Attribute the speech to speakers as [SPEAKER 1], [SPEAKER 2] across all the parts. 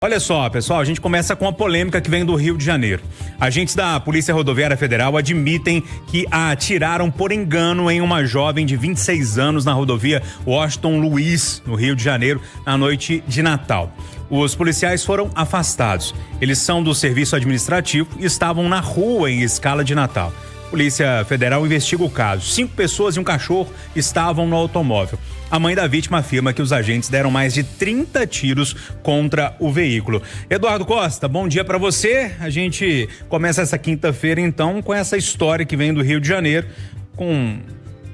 [SPEAKER 1] Olha só, pessoal, a gente começa com a polêmica que vem do Rio de Janeiro. Agentes da Polícia Rodoviária Federal admitem que atiraram por engano em uma jovem de 26 anos na rodovia Washington Luiz, no Rio de Janeiro, na noite de Natal. Os policiais foram afastados. Eles são do serviço administrativo e estavam na rua em escala de Natal. Polícia Federal investiga o caso. 5 pessoas e um cachorro estavam no automóvel. A mãe da vítima afirma que os agentes deram mais de 30 tiros contra o veículo. Eduardo Costa, bom dia para você. A gente começa essa quinta-feira, então, com essa história que vem do Rio de Janeiro,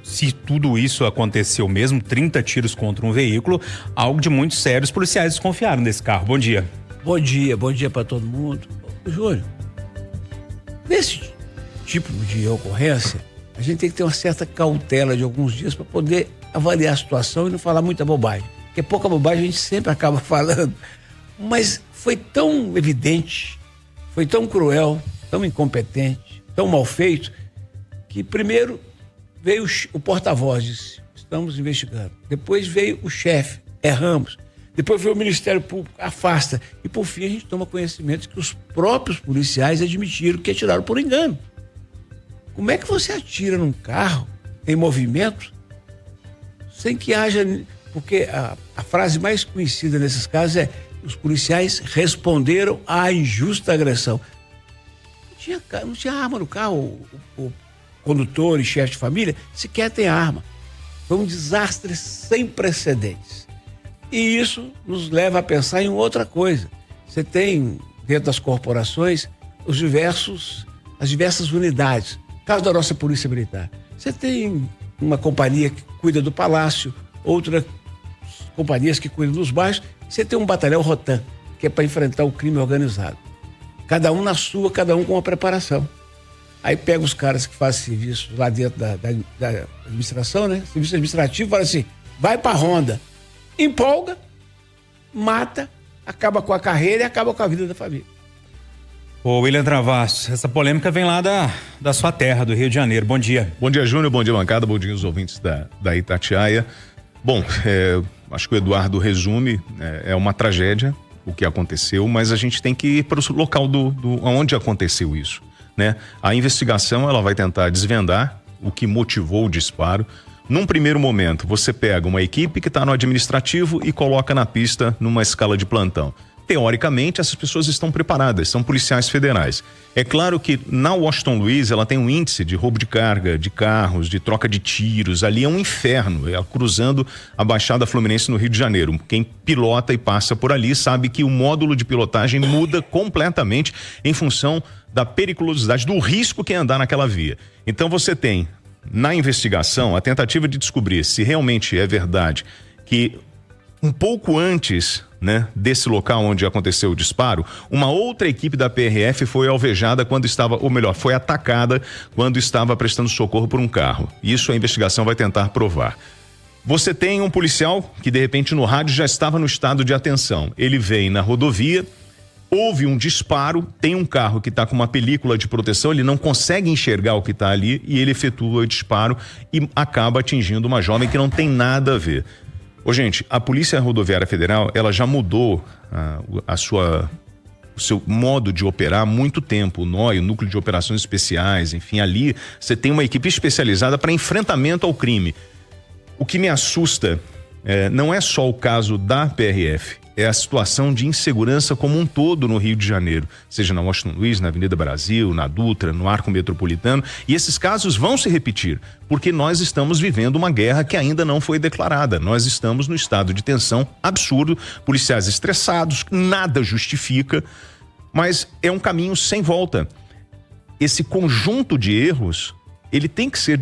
[SPEAKER 1] se tudo isso aconteceu mesmo, 30 tiros contra um veículo, algo de muito sério. Os policiais desconfiaram desse carro. Bom dia.
[SPEAKER 2] Bom dia para todo mundo. Júlio, nesse tipo de ocorrência, a gente tem que ter uma certa cautela de alguns dias para poder avaliar a situação e não falar muita bobagem. Porque pouca bobagem a gente sempre acaba falando. Mas foi tão evidente, foi tão cruel, tão incompetente, tão mal feito, que primeiro veio o porta-voz, disse, estamos investigando. Depois veio o chefe, erramos. Depois veio o Ministério Público, afasta. E por fim a gente toma conhecimento de que os próprios policiais admitiram que atiraram por engano. Como é que você atira num carro em movimento sem que haja... Porque a frase mais conhecida nesses casos é: os policiais responderam à injusta agressão. Não tinha arma no carro, o condutor e chefe de família sequer tem arma. Foi um desastre sem precedentes. E isso nos leva a pensar em outra coisa. Você tem, dentro das corporações, as diversas unidades. Caso da nossa Polícia Militar. Você tem uma companhia que cuida do Palácio, outras companhias que cuidam dos bairros. Você tem um batalhão Rotan, que é para enfrentar o crime organizado. Cada um na sua, cada um com uma preparação. Aí pega os caras que fazem serviço lá dentro da administração, né? Serviço administrativo, fala assim, vai pra ronda. Empolga, mata, acaba com a carreira e acaba com a vida da família.
[SPEAKER 1] Ô William Travassos, essa polêmica vem lá da sua terra, do Rio de Janeiro. Bom dia.
[SPEAKER 3] Bom dia, Júnior. Bom dia, bancada. Bom dia aos ouvintes da Itatiaia. Bom, acho que o Eduardo resume, é uma tragédia o que aconteceu, mas a gente tem que ir para o local onde aconteceu isso, né? A investigação, ela vai tentar desvendar o que motivou o disparo. Num primeiro momento, você pega uma equipe que está no administrativo e coloca na pista numa escala de plantão. Teoricamente, essas pessoas estão preparadas, são policiais federais. É claro que na Washington Luiz ela tem um índice de roubo de carga, de carros, de troca de tiros. Ali é um inferno, cruzando a Baixada Fluminense no Rio de Janeiro. Quem pilota e passa por ali sabe que o módulo de pilotagem muda completamente em função da periculosidade, do risco que é andar naquela via. Então você tem, na investigação, a tentativa de descobrir se realmente é verdade que um pouco antes, né, desse local onde aconteceu o disparo, uma outra equipe da PRF foi alvejada quando estava, ou melhor, foi atacada quando estava prestando socorro por um carro. Isso a investigação vai tentar provar. Você tem um policial que de repente no rádio já estava no estado de atenção. Ele vem na rodovia, houve um disparo, tem um carro que está com uma película de proteção, ele não consegue enxergar o que está ali e ele efetua o disparo e acaba atingindo uma jovem que não tem nada a ver. Ô, gente, a Polícia Rodoviária Federal, ela já mudou o seu modo de operar há muito tempo. O NOI, o Núcleo de Operações Especiais, enfim, ali você tem uma equipe especializada para enfrentamento ao crime. O que me assusta não é só o caso da PRF, é a situação de insegurança como um todo no Rio de Janeiro, seja na Washington Luiz, na Avenida Brasil, na Dutra, no Arco Metropolitano, e esses casos vão se repetir, porque nós estamos vivendo uma guerra que ainda não foi declarada. Nós estamos no estado de tensão absurdo, policiais estressados, nada justifica, mas é um caminho sem volta. Esse conjunto de erros, ele tem que ser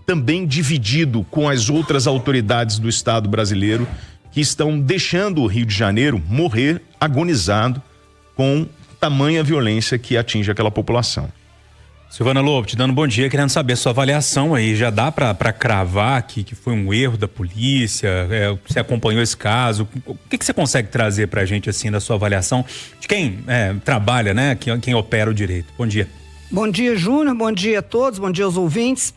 [SPEAKER 3] também dividido com as outras autoridades do Estado brasileiro que estão deixando o Rio de Janeiro morrer agonizado com tamanha violência que atinge aquela população.
[SPEAKER 1] Silvana Lobo, te dando bom dia, querendo saber a sua avaliação aí. Já dá para cravar aqui que foi um erro da polícia? Você acompanhou esse caso? O que você consegue trazer pra gente assim da sua avaliação de quem trabalha, né? Quem opera o direito? Bom dia.
[SPEAKER 4] Bom dia, Júnior. Bom dia a todos. Bom dia aos ouvintes.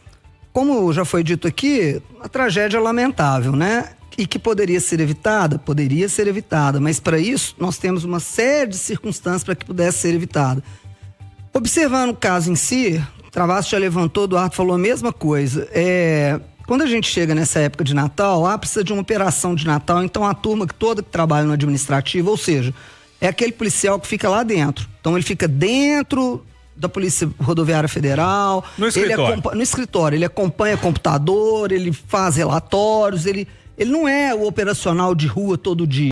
[SPEAKER 4] Como já foi dito aqui, a tragédia é lamentável, né? e que poderia ser evitada? Poderia ser evitada, mas para isso nós temos uma série de circunstâncias para que pudesse ser evitada. Observando o caso em si, Travassos já levantou, Eduardo falou a mesma coisa. Quando a gente chega nessa época de Natal, precisa de uma operação de Natal, então a turma toda que trabalha no administrativo, ou seja, é aquele policial que fica lá dentro. Então ele fica dentro da Polícia Rodoviária Federal.
[SPEAKER 1] No escritório.
[SPEAKER 4] No escritório, ele acompanha computador, ele faz relatórios, ele não é o operacional de rua todo dia.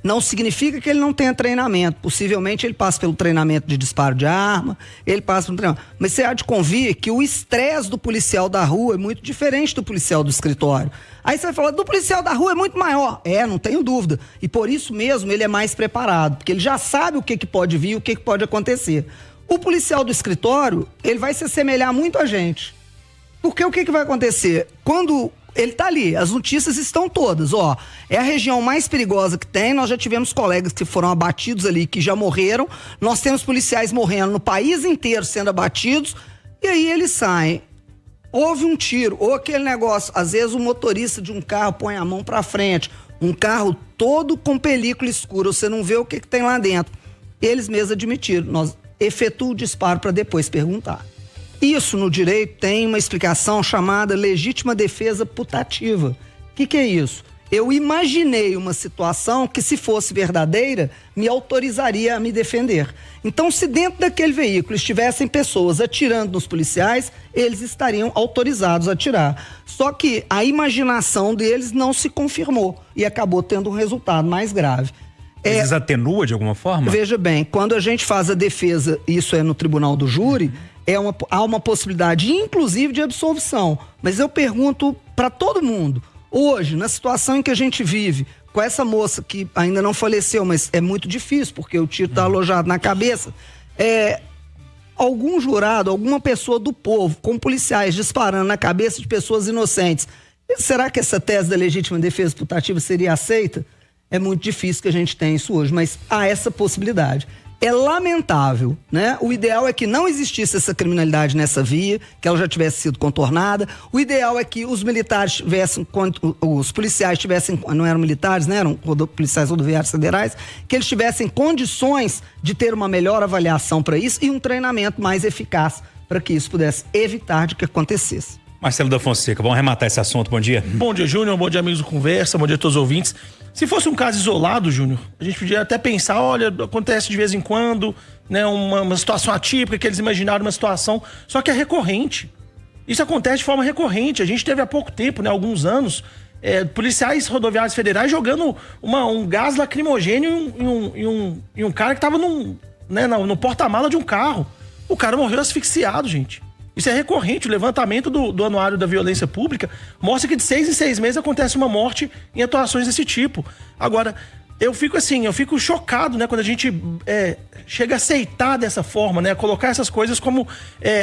[SPEAKER 4] Não significa que ele não tenha treinamento. Possivelmente ele passa pelo treinamento de disparo de arma, ele passa pelo treinamento. Mas você há de convir que o estresse do policial da rua é muito diferente do policial do escritório. Aí você vai falar, do policial da rua é muito maior. Não tenho dúvida. E por isso mesmo ele é mais preparado, porque ele já sabe o que pode vir, o que pode acontecer. O policial do escritório, ele vai se assemelhar muito a gente. Porque o que vai acontecer? Quando ele tá ali, as notícias estão todas, é a região mais perigosa que tem, nós já tivemos colegas que foram abatidos ali, que já morreram, nós temos policiais morrendo no país inteiro sendo abatidos, e aí eles saem, houve um tiro, ou aquele negócio, às vezes o motorista de um carro põe a mão pra frente, um carro todo com película escura, você não vê o que tem lá dentro. Eles mesmos admitiram, nós efetua o disparo para depois perguntar. Isso no direito tem uma explicação chamada legítima defesa putativa. O que é isso? Eu imaginei uma situação que, se fosse verdadeira, me autorizaria a me defender. Então, se dentro daquele veículo estivessem pessoas atirando nos policiais, eles estariam autorizados a atirar. Só que a imaginação deles não se confirmou e acabou tendo um resultado mais grave.
[SPEAKER 1] Eles atenua de alguma forma?
[SPEAKER 4] Veja bem, quando a gente faz a defesa, isso é no tribunal do júri, há uma possibilidade, inclusive, de absolvição. Mas eu pergunto para todo mundo, hoje, na situação em que a gente vive, com essa moça que ainda não faleceu, mas é muito difícil, porque o tiro está alojado na cabeça, algum jurado, alguma pessoa do povo, com policiais disparando na cabeça de pessoas inocentes, será que essa tese da legítima defesa putativa seria aceita? É muito difícil que a gente tenha isso hoje, mas há essa possibilidade. É lamentável, né? O ideal é que não existisse essa criminalidade nessa via, que ela já tivesse sido contornada. O ideal é que os militares tivessem, os policiais tivessem, não eram militares, né? Eram policiais rodoviários federais, que eles tivessem condições de ter uma melhor avaliação para isso e um treinamento mais eficaz para que isso pudesse evitar de que acontecesse.
[SPEAKER 1] Marcelo da Fonseca, vamos arrematar esse assunto, bom dia.
[SPEAKER 5] Bom dia, Júnior, bom dia, amigos do Conversa, bom dia a todos os ouvintes. Se fosse um caso isolado, Júnior, a gente podia até pensar, olha, acontece de vez em quando, né, uma situação atípica, que eles imaginaram uma situação, só que é recorrente. Isso acontece de forma recorrente. A gente teve há pouco tempo, né, alguns anos, policiais rodoviários federais jogando um gás lacrimogênio em um cara que estava no porta-mala de um carro. O cara morreu asfixiado, gente. Isso é recorrente. O levantamento do Anuário da Violência Pública mostra que de 6 em 6 meses acontece uma morte em atuações desse tipo. Agora, eu fico chocado, né, quando a gente chega a aceitar dessa forma, né, colocar essas coisas como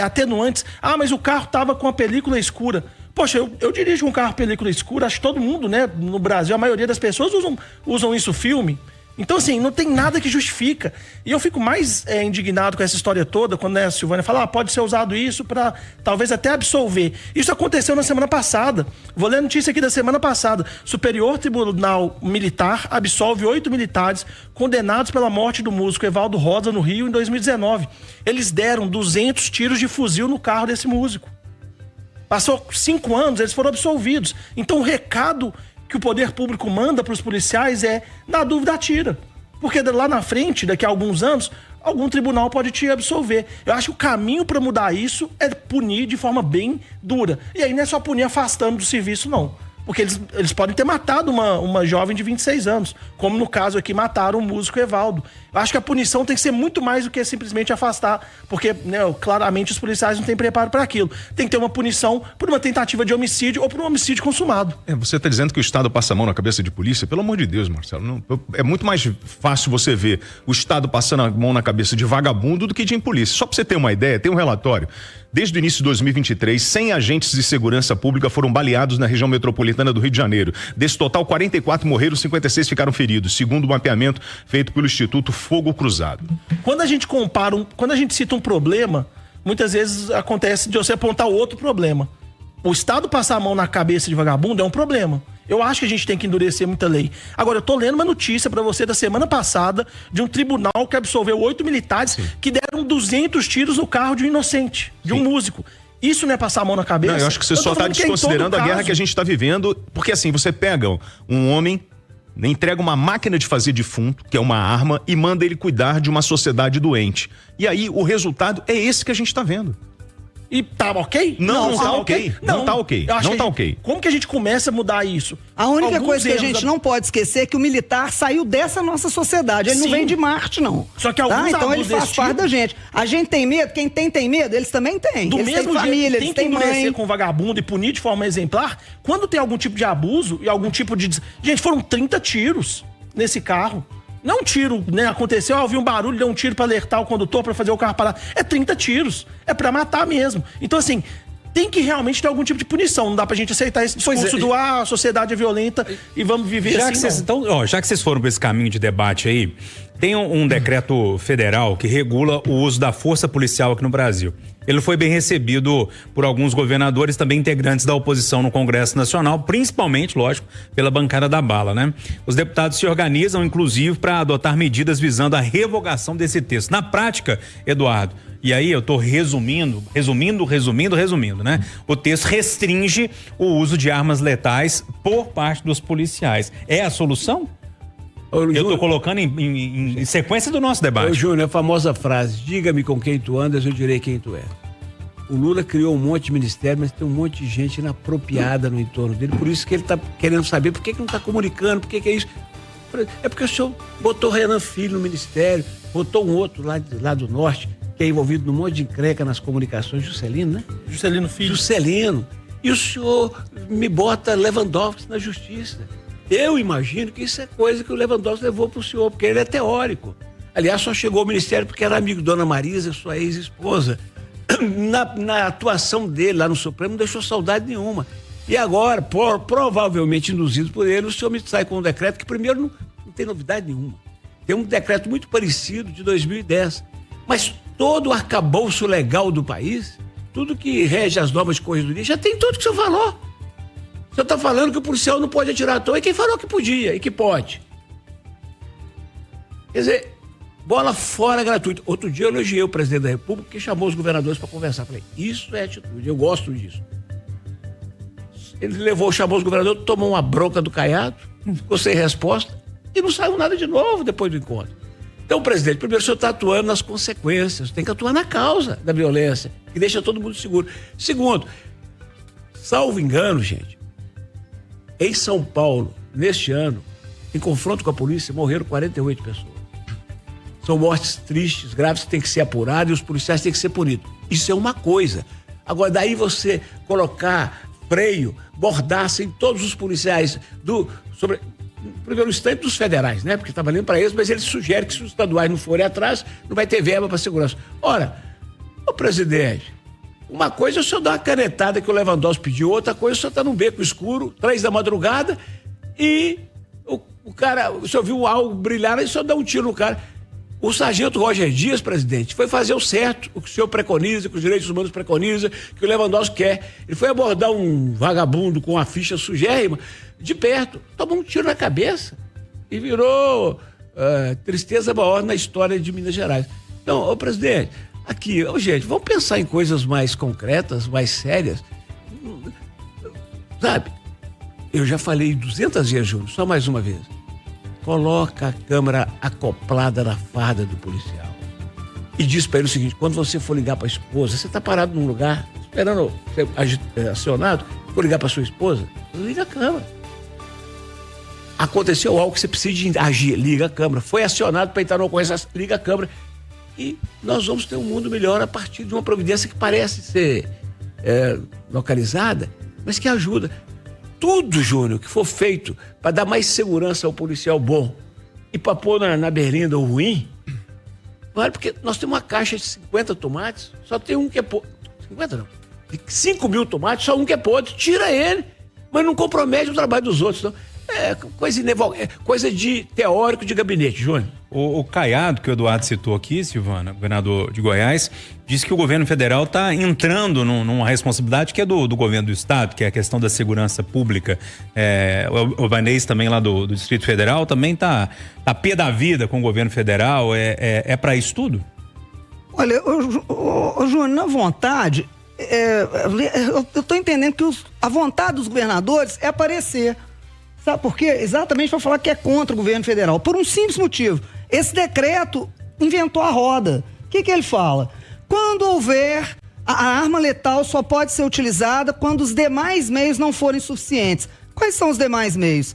[SPEAKER 5] atenuantes. Mas o carro tava com a película escura. Poxa, eu dirijo um carro película escura, acho que todo mundo, né, no Brasil, a maioria das pessoas usam isso filme. Então, assim, não tem nada que justifica. E eu fico mais indignado com essa história toda, quando a Silvânia fala, pode ser usado isso para talvez até absolver. Isso aconteceu na semana passada. Vou ler a notícia aqui da semana passada. Superior Tribunal Militar absolve 8 militares condenados pela morte do músico Evaldo Rosa no Rio em 2019. Eles deram 200 tiros de fuzil no carro desse músico. Passou 5 anos, eles foram absolvidos. Então, o recado que o poder público manda para os policiais na dúvida, atira. Porque lá na frente, daqui a alguns anos, algum tribunal pode te absolver. Eu acho que o caminho para mudar isso é punir de forma bem dura. E aí não é só punir afastando do serviço, não. Porque eles podem ter matado uma jovem de 26 anos, como no caso aqui mataram o músico Evaldo. Eu acho que a punição tem que ser muito mais do que simplesmente afastar, porque, né, claramente os policiais não têm preparo para aquilo. Tem que ter uma punição por uma tentativa de homicídio ou por um homicídio consumado.
[SPEAKER 3] Você está dizendo que o Estado passa a mão na cabeça de polícia? Pelo amor de Deus, Marcelo. É muito mais fácil você ver o Estado passando a mão na cabeça de vagabundo do que de polícia. Só para você ter uma ideia, tem um relatório. Desde o início de 2023, 100 agentes de segurança pública foram baleados na região metropolitana do Rio de Janeiro. Desse total, 44 morreram, 56 ficaram feridos, segundo o mapeamento feito pelo Instituto Fogo Cruzado.
[SPEAKER 5] Quando a gente cita um problema, muitas vezes acontece de você apontar outro problema. o Estado passar a mão na cabeça de vagabundo é um problema. Eu acho que a gente tem que endurecer muita lei. Agora, eu tô lendo uma notícia pra você da semana passada de um tribunal que absolveu 8 militares que deram 200 tiros no carro de um inocente, de um músico. Isso não é passar a mão na cabeça?
[SPEAKER 3] Não, eu acho que você só tá desconsiderando a guerra que a gente tá vivendo, porque assim, você pega um homem, entrega uma máquina de fazer defunto, que é uma arma, e manda ele cuidar de uma sociedade doente. E aí, o resultado é esse que a gente tá vendo.
[SPEAKER 5] E tá ok?
[SPEAKER 3] Não tá ok. Não tá ok. Não tá ok.
[SPEAKER 5] Como que a gente começa a mudar isso?
[SPEAKER 4] A única coisa que a gente não pode esquecer é que o militar saiu dessa nossa sociedade. Ele não vem de Marte, não.
[SPEAKER 5] Só que alguns
[SPEAKER 4] então ele faz parte da gente. A gente tem medo, quem tem medo, eles também têm.
[SPEAKER 5] Do
[SPEAKER 4] eles
[SPEAKER 5] mesmo
[SPEAKER 4] têm família,
[SPEAKER 5] jeito,
[SPEAKER 4] eles têm mãe.
[SPEAKER 5] Tem que com vagabundo e punir de forma exemplar. Quando tem algum tipo de abuso e algum tipo de... Gente, foram 30 tiros nesse carro. Não um tiro, né? Aconteceu, ouvi um barulho, deu um tiro pra alertar o condutor, pra fazer o carro parar. É 30 tiros. É pra matar mesmo. Então, assim, tem que realmente ter algum tipo de punição. Não dá pra gente aceitar esse discurso do a sociedade é violenta e vamos viver assim.
[SPEAKER 1] Já que vocês foram pra esse caminho de debate aí, tem um decreto federal que regula o uso da força policial aqui no Brasil. Ele foi bem recebido por alguns governadores, também integrantes da oposição no Congresso Nacional, principalmente, lógico, pela bancada da bala, né? Os deputados se organizam, inclusive, para adotar medidas visando a revogação desse texto. Na prática, Eduardo, e aí eu tô resumindo, né? O texto restringe o uso de armas letais por parte dos policiais. É a solução? Eu tô colocando em sequência do nosso debate.
[SPEAKER 2] Ô, Júnior, a famosa frase, diga-me com quem tu andas, eu direi quem tu é. O Lula criou um monte de ministério, mas tem um monte de gente inapropriada no entorno dele, por isso que ele tá querendo saber por que não tá comunicando, por que é isso. É porque o senhor botou Renan Filho no ministério, botou um outro lá do norte, que é envolvido num monte de encrenca nas comunicações, Juscelino, né?
[SPEAKER 5] Juscelino Filho.
[SPEAKER 2] Juscelino. E o senhor me bota Lewandowski na justiça. Eu imagino que isso é coisa que o Lewandowski levou pro senhor, porque ele é teórico. Aliás, só chegou ao ministério porque era amigo de Dona Marisa, sua ex-esposa. Na atuação dele lá no Supremo, não deixou saudade nenhuma. E agora, provavelmente induzido por ele, o senhor me sai com um decreto que, primeiro, não tem novidade nenhuma. Tem um decreto muito parecido de 2010. Mas todo o arcabouço legal do país, tudo que rege as normas de corredoria, já tem tudo que o senhor falou. O senhor está falando que o policial não pode atirar à toa, e quem falou que podia e que pode? Quer dizer, bola fora gratuita. Outro dia eu elogiei o presidente da República que chamou os governadores para conversar. Falei, isso é atitude, eu gosto disso. Ele chamou os governadores, tomou uma bronca do Caiado, ficou sem resposta e não saiu nada de novo depois do encontro. Então, presidente, primeiro o senhor está atuando nas consequências, tem que atuar na causa da violência, que deixa todo mundo seguro. Segundo, salvo engano, gente, em São Paulo, neste ano, em confronto com a polícia, morreram 48 pessoas. São mortes tristes, graves, que têm que ser apuradas e os policiais têm que ser punidos. Isso é uma coisa. Agora, daí você colocar freio, bordaça em todos os policiais primeiro instante dos federais, né? Porque está valendo para eles, mas ele sugere que se os estaduais não forem atrás, não vai ter verba para segurança. Ora, ô presidente, uma coisa é o senhor dar uma canetada que o Lewandowski pediu, outra coisa é o senhor estar num beco escuro, 3 da madrugada, e o senhor viu algo brilhar e o senhor dá um tiro no cara. O sargento Roger Dias, presidente, foi fazer o certo, o que o senhor preconiza, que os direitos humanos preconizam, que o Lewandowski quer. Ele foi abordar um vagabundo com uma ficha sugérrima de perto, tomou um tiro na cabeça e virou tristeza maior na história de Minas Gerais. Então, ô presidente, aqui, gente, vamos pensar em coisas mais concretas, mais sérias. Sabe, eu já falei 200 vezes, Júnior, só mais uma vez. Coloca a câmera acoplada na farda do policial e diz para ele o seguinte: quando você for ligar para a esposa, você está parado num lugar esperando ser acionado, for ligar para sua esposa, liga a câmera. Aconteceu algo que você precisa agir, liga a câmera. Foi acionado para entrar na ocorrência, liga a câmera. E nós vamos ter um mundo melhor a partir de uma providência que parece ser localizada, mas que ajuda. Tudo, Júnior, que for feito para dar mais segurança ao policial bom e para pôr na berlinda o ruim, vale, porque nós temos uma caixa de 50 tomates, só tem um que é podre. 50 não. De 5 mil tomates, só um que é podre. Tira ele, mas não compromete o trabalho dos outros. Não. Coisa de teórico de gabinete, Júnior.
[SPEAKER 1] O Caiado, que o Eduardo citou aqui, Silvana, governador de Goiás, disse que o governo federal está entrando numa responsabilidade que é do governo do estado, que é a questão da segurança pública. O Vanês também lá do Distrito Federal também tá pé da vida com o governo federal. É para isso tudo?
[SPEAKER 4] Olha, Júnior, na vontade, eu tô entendendo que a vontade dos governadores é aparecer. Sabe por quê? Exatamente para falar que é contra o governo federal. Por um simples motivo. Esse decreto inventou a roda. O que ele fala? Quando houver a arma letal só pode ser utilizada quando os demais meios não forem suficientes. Quais são os demais meios?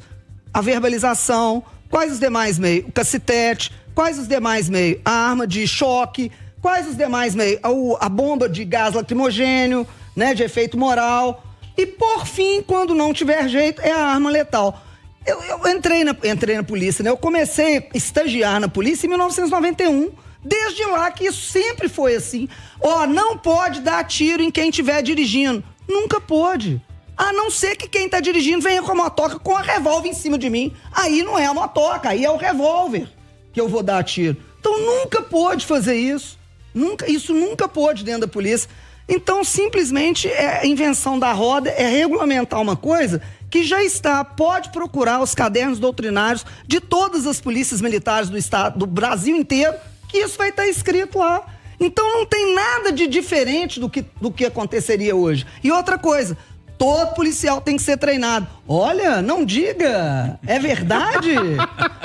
[SPEAKER 4] A verbalização. Quais os demais meios? O cacetete. Quais os demais meios? A arma de choque. Quais os demais meios? A bomba de gás lacrimogênio, né, de efeito moral. E, por fim, quando não tiver jeito, é a arma letal. Eu entrei na polícia, né? Eu comecei a estagiar na polícia em 1991. Desde lá que isso sempre foi assim. Não pode dar tiro em quem estiver dirigindo. Nunca pôde. A não ser que quem está dirigindo venha com a motoca com a revólver em cima de mim. Aí não é a motoca, aí é o revólver que eu vou dar tiro. Então nunca pôde fazer isso. Isso nunca pôde dentro da polícia. Então, simplesmente, a invenção da roda é regulamentar uma coisa que já está. Pode procurar os cadernos doutrinários de todas as polícias militares do estado, do Brasil inteiro, que isso vai estar escrito lá. Então, não tem nada de diferente do que aconteceria hoje. E outra coisa, todo policial tem que ser treinado. Olha, não diga, é verdade?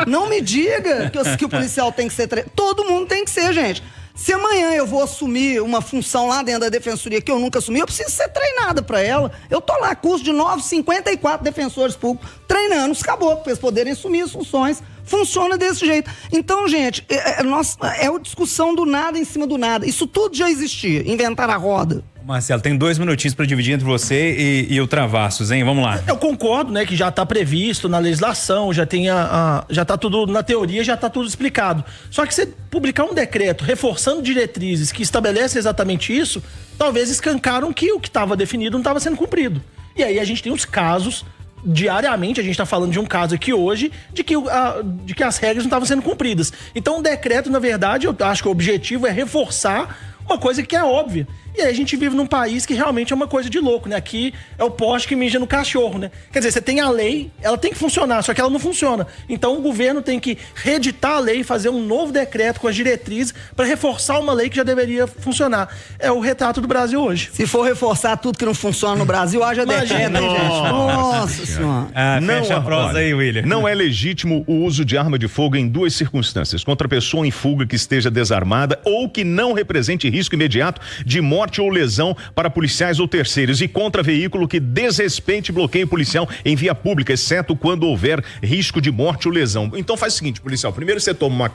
[SPEAKER 4] Não me diga que o policial tem que ser treinado. Todo mundo tem que ser, gente. Se amanhã eu vou assumir uma função lá dentro da defensoria que eu nunca assumi, eu preciso ser treinada para ela. Eu tô lá, curso de 54 defensores públicos, treinando os caboclos para eles poderem assumir as funções. Funciona desse jeito. Então, gente, é a discussão do nada em cima do nada. Isso tudo já existia, inventar a roda.
[SPEAKER 1] Marcelo, tem 2 minutinhos para dividir entre você e o Travassos, hein? Vamos lá.
[SPEAKER 5] Eu concordo, né, que já está previsto na legislação, já tem já tá tudo na teoria, já está tudo explicado. Só que você publicar um decreto reforçando diretrizes que estabelecem exatamente isso, talvez escancaram que o que estava definido não estava sendo cumprido. E aí a gente tem os casos diariamente, a gente está falando de um caso aqui hoje, de que as regras não estavam sendo cumpridas. Então o decreto, na verdade, eu acho que o objetivo é reforçar uma coisa que é óbvia. E aí a gente vive num país que realmente é uma coisa de louco, né? Aqui é o poste que mija no cachorro, né? Quer dizer, você tem a lei, ela tem que funcionar, só que ela não funciona. Então o governo tem que reeditar a lei e fazer um novo decreto com as diretrizes para reforçar uma lei que já deveria funcionar. É o retrato do Brasil hoje.
[SPEAKER 4] Se for reforçar tudo que não funciona no Brasil, haja decreto, hein, gente? Nossa Senhora.
[SPEAKER 1] Fecha a prosa aí, William.
[SPEAKER 3] Não é legítimo o uso de arma de fogo em 2 circunstâncias: contra pessoa em fuga que esteja desarmada ou que não represente risco imediato de morte ou lesão para policiais ou terceiros, e contra veículo que desrespeite bloqueio policial em via pública, exceto quando houver risco de morte ou lesão. Então faz o seguinte, policial, primeiro você toma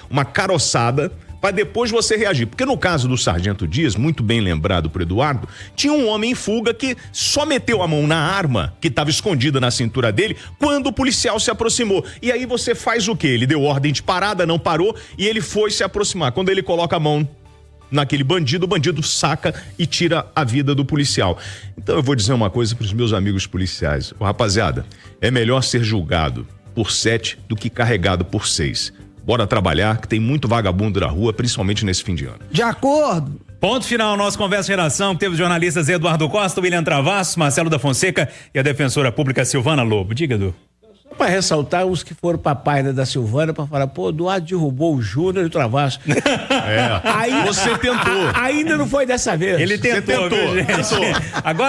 [SPEAKER 3] uma caroçada para depois você reagir, porque no caso do Sargento Dias, muito bem lembrado por Eduardo, tinha um homem em fuga que só meteu a mão na arma que estava escondida na cintura dele quando o policial se aproximou. E aí você faz o quê? Ele deu ordem de parada, não parou, e ele foi se aproximar. Quando ele coloca a mão naquele bandido, o bandido saca e tira a vida do policial. Então eu vou dizer uma coisa para os meus amigos policiais: rapaziada, é melhor ser julgado por 7 do que carregado por 6. Bora trabalhar, que tem muito vagabundo na rua, principalmente nesse fim de ano.
[SPEAKER 4] De acordo.
[SPEAKER 1] Ponto final, nosso Conversa de Redação, que teve os jornalistas Eduardo Costa, William Travassos, Marcelo da Fonseca e a defensora pública Silvana Lobo. Diga, Edu.
[SPEAKER 2] Para ressaltar os que foram pra página da Silvana para falar, pô, Eduardo derrubou o Júnior e o Travassos.
[SPEAKER 3] Você tentou.
[SPEAKER 2] Ainda não foi dessa vez.
[SPEAKER 1] Ele tentou, viu, gente? Agora